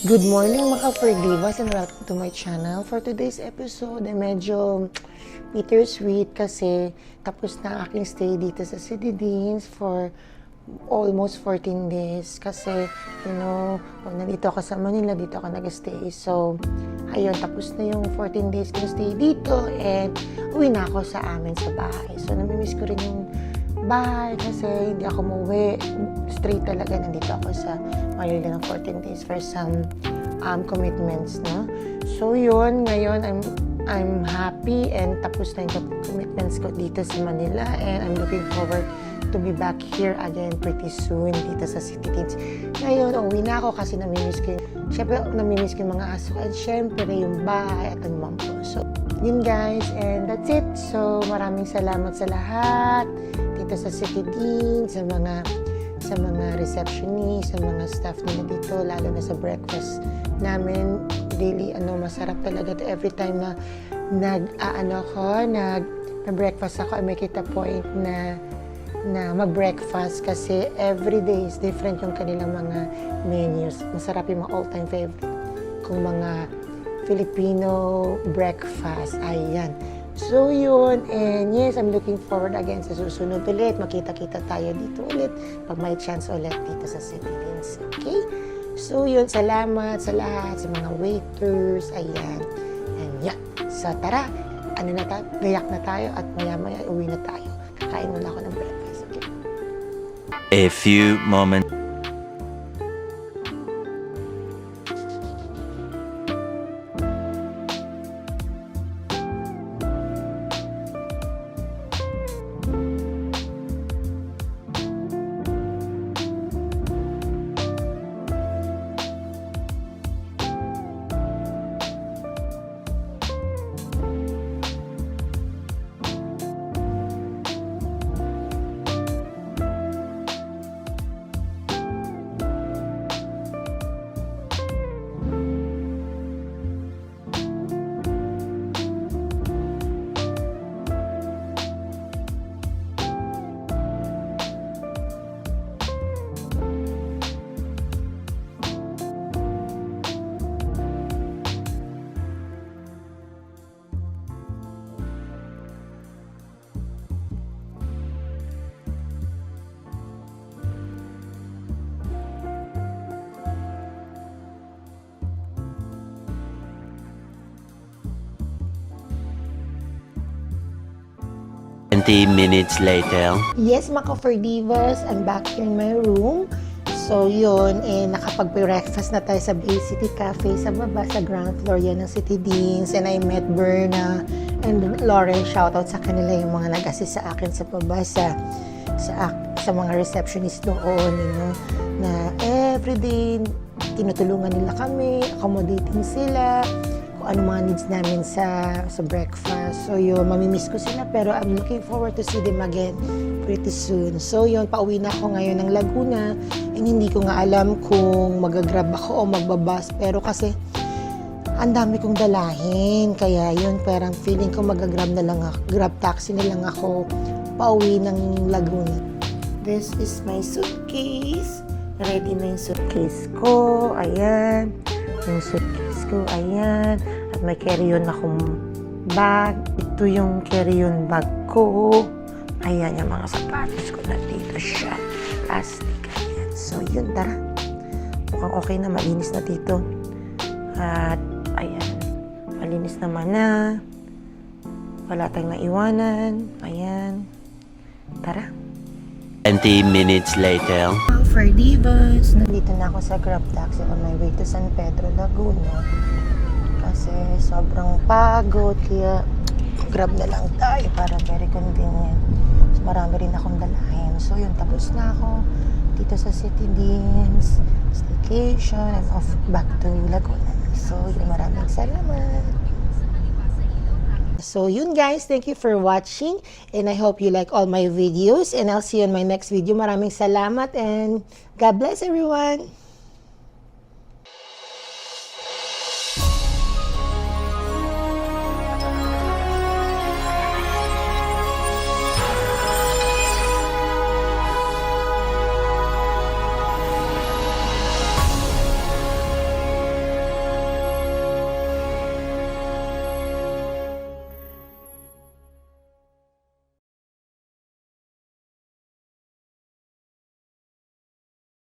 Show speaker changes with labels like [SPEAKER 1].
[SPEAKER 1] Good morning mga ka-Ferdivas and welcome to my channel. For today's episode ay medyo bittersweet kasi tapos na aking stay dito sa City Deans for almost 14 days kasi pag nandito ako sa Manila, dito ako nag-stay. So, ayun, tapos na yung 14 days kong stay dito and uwi na ako sa amin sa bahay. So, namimiss ko rin yung bahay kasi hindi ako umuwi. Straight talaga, nandito ako sa Manila ng 14 days for some commitments, no? So, yun, ngayon, I'm happy and tapos na yung commitments ko dito sa Manila and I'm looking forward to be back here again pretty soon dito sa City Deans. Ngayon, uwi na ako kasi namimiss ko yung mga aso at syempre yung bahay at ang mom ko. So, yun guys, and that's it. So, maraming salamat sa lahat dito sa City Deans, sa mga receptionist, sa mga staff nila dito, lalo na sa breakfast namin. Really, masarap talaga to every time na nag-breakfast ako, I make it a point na mag-breakfast kasi every day is different yung kanilang mga menus. Masarap yung mga all-time favorite kung mga Filipino breakfast. Ayan. So, yun. And yes, I'm looking forward again sa susunod ulit. Makita-kita tayo dito ulit pag may chance ulit dito sa City Deans. Okay? So, yun. Salamat sa lahat, sa mga waiters. Ayan. And yeah. So, tara. Gayak na tayo at maya-maya uwi na tayo. Kakain muna ako ng breakfast. Okay?
[SPEAKER 2] A few moments. Minutes later.
[SPEAKER 1] Yes, mga ka-Ferdivas, I'm back here in my room. So, yun, nakapag-breakfast na tayo sa Bay City Cafe sa baba, sa ground floor yan ng City Deans. And I met Berna and Lauren. Shoutout sa kanila yung mga nag-assist sa akin sa baba, sa mga receptionist noon, na everyday tinutulungan nila kami, accommodating sila, ano mga needs namin sa breakfast. So yun, mamimiss ko sila pero I'm looking forward to see them again pretty soon. So yun, pauwi na ako ngayon ng Laguna and hindi ko nga alam kung mag-grab ako o magbabus pero kasi ang dami kong dalahin. Kaya yun, parang feeling ko mag-grab na lang ako, grab taxi na lang ako pauwi ng Laguna. This is my suitcase. Ready na yung suitcase ko. Ayan. Yung suitcase ko, ayan. At may carry-on akong bag. Ito yung carry-on bag ko. Ayan, yung mga sapatos ko. Nandito siya. Plastic. Ayan. So, yun, tara. Mukhang okay na. Malinis na dito. At, ayan. Malinis naman na. Wala tayong naiwanan. Ayan. Tara.
[SPEAKER 2] 20 minutes later.
[SPEAKER 1] Ferdivas, nandito na ako sa Grab Taxi on my way to San Pedro, Laguna. Kasi sobrang pagod, kaya Grab na lang tayo para very convenient. So, marami rin akong dalahin. So yun, tapos na ako dito sa City Deans, staycation, and off back to Laguna. So yun, maraming salamat. So yun guys, thank you for watching and I hope you like all my videos and I'll see you in my next video. Maraming salamat and God bless everyone!